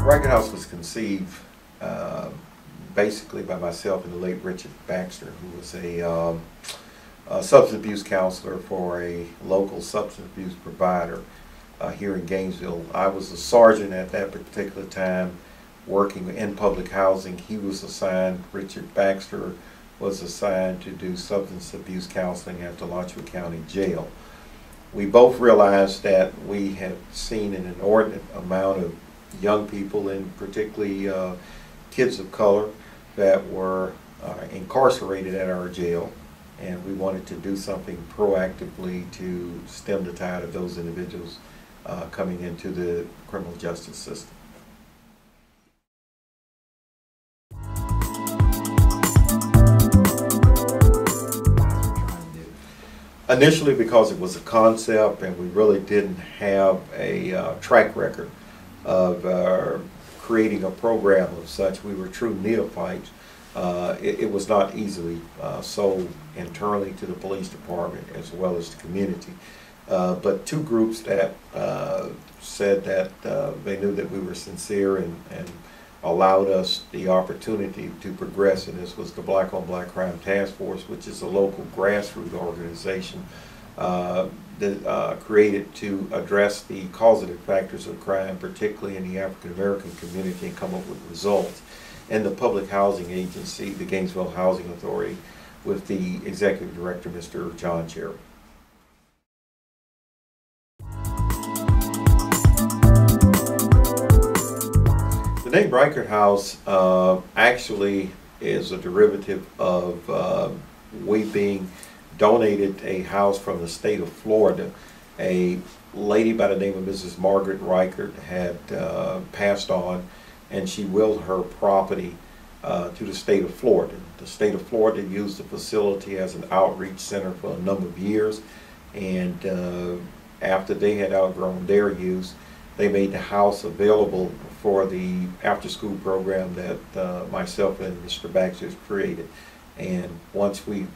Reichert House was conceived basically by myself and the late Richard Baxter, who was a substance abuse counselor for a local substance abuse provider here in Gainesville. I was a sergeant at that particular time working in public housing. He was assigned, Richard Baxter was assigned to do substance abuse counseling at the Reichert County Jail. We both realized that we had seen an inordinate amount of young people, and particularly kids of color, that were incarcerated at our jail, and we wanted to do something proactively to stem the tide of those individuals coming into the criminal justice system. Initially, because it was a concept and we really didn't have a track record of creating a program of such, we were true neophytes. It was not easily sold internally to the police department as well as the community. But two groups that said that they knew that we were sincere and allowed us the opportunity to progress, and this was the Black on Black Crime Task Force, which is a local grassroots organization that created to address the causative factors of crime, particularly in the African American community, and come up with results. And the public housing agency, the Gainesville Housing Authority, with the executive director, Mr. John Cherry. The name Reichert House actually is a derivative of we being donated a house from the state of Florida. A lady by the name of Mrs. Margaret Reichert had passed on, and she willed her property to the state of Florida. The state of Florida used the facility as an outreach center for a number of years, and after they had outgrown their use, they made the house available for the after-school program that myself and Mr. Baxter created. And once we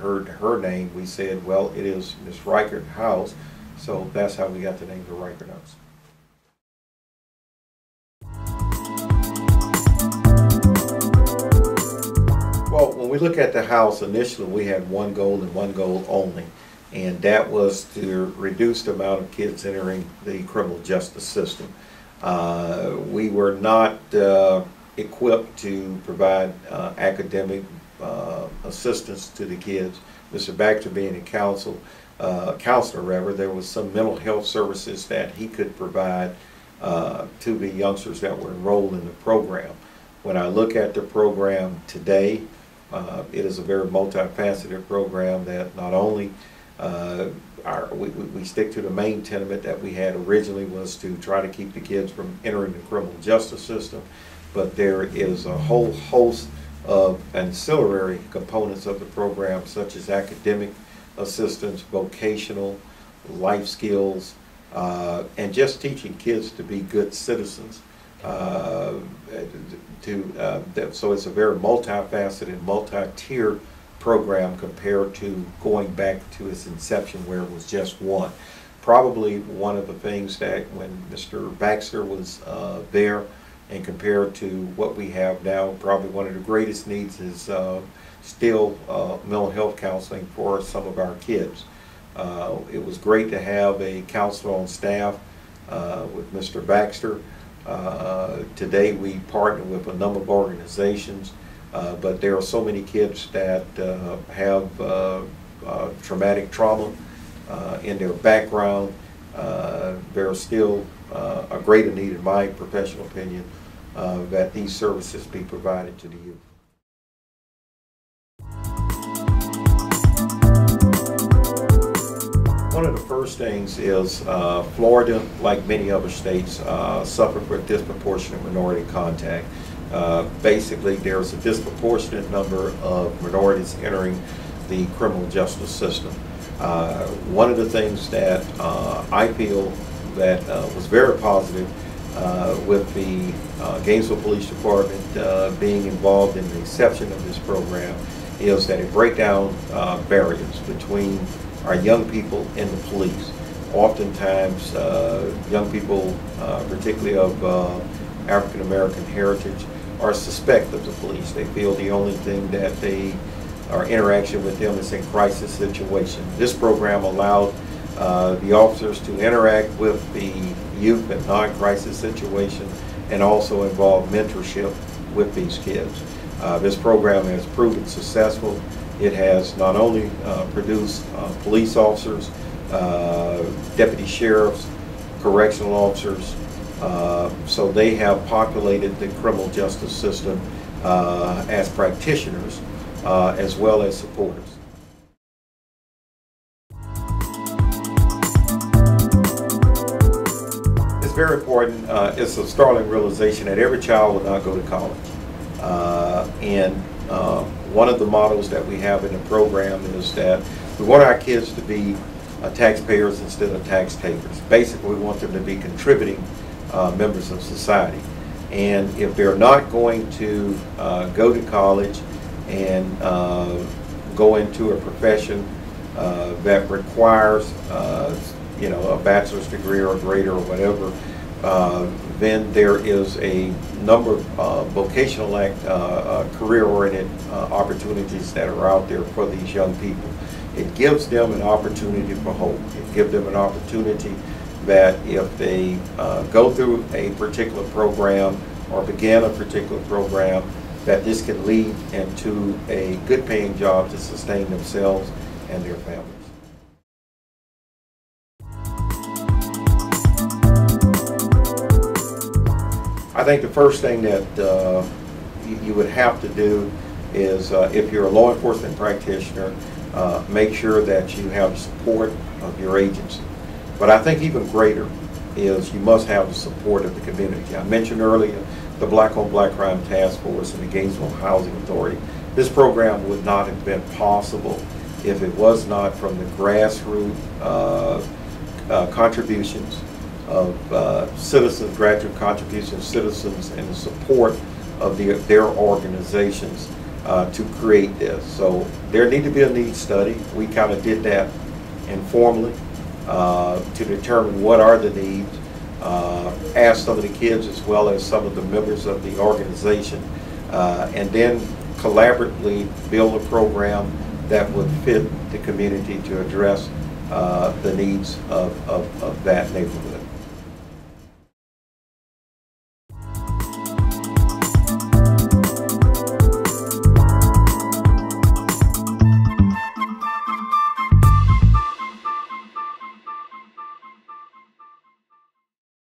heard her name, we said, well, it is Miss Reichert House, so that's how we got the name of Reichert House. Well, when we look at the house, initially we had one goal and one goal only, and that was to reduce the amount of kids entering the criminal justice system. We were not equipped to provide academic assistance to the kids. Mr. Baxter being a counselor, there was some mental health services that he could provide to the youngsters that were enrolled in the program. When I look at the program today, it is a very multifaceted program that not only we stick to the main tenet that we had originally, was to try to keep the kids from entering the criminal justice system, but there is a whole host of ancillary components of the program, such as academic assistance, vocational, life skills, and just teaching kids to be good citizens. So it's a very multifaceted, multi-tier program compared to going back to its inception where it was just one. Probably one of the things that when Mr. Baxter was there, and compared to what we have now, probably one of the greatest needs is still mental health counseling for some of our kids. It was great to have a counselor on staff with Mr. Baxter. Today we partner with a number of organizations, but there are so many kids that have traumatic trauma in their background. There's still a greater need, in my professional opinion, that these services be provided to the youth. One of the first things is Florida, like many other states, suffer from disproportionate minority contact. Basically, there's a disproportionate number of minorities entering the criminal justice system. One of the things that I feel that was very positive with the Gainesville Police Department being involved in the inception of this program is that it breaks down barriers between our young people and the police. Oftentimes, young people, particularly of African American heritage are suspect of the police. They feel the only thing that they our interaction with them is in crisis situation. This program allowed the officers to interact with the youth in non-crisis situation and also involve mentorship with these kids. This program has proven successful. It has not only produced police officers, deputy sheriffs, correctional officers, so they have populated the criminal justice system as practitioners as well as supporters. It's very important. It's a startling realization that every child will not go to college. One of the models that we have in the program is that we want our kids to be taxpayers instead of tax takers. Basically, we want them to be contributing members of society. And if they're not going to go to college and go into a profession that requires a bachelor's degree or greater or whatever, then there is a number of vocational career-oriented opportunities that are out there for these young people. It gives them an opportunity for hope. It gives them an opportunity that if they go through a particular program or begin a particular program, that this can lead into a good paying job to sustain themselves and their families. I think the first thing that you would have to do is, if you're a law enforcement practitioner, make sure that you have the support of your agency. But I think even greater is you must have the support of the community. I mentioned earlier the Black on Black Crime Task Force and the Gainesville Housing Authority. This program would not have been possible if it was not from the grassroots contributions of citizens, graduate contributions, citizens, and the support of their organizations to create this. So there need to be a needs study. We kind of did that informally to determine what are the needs. Ask some of the kids as well as some of the members of the organization, and then collaboratively build a program that would fit the community to address the needs of that neighborhood.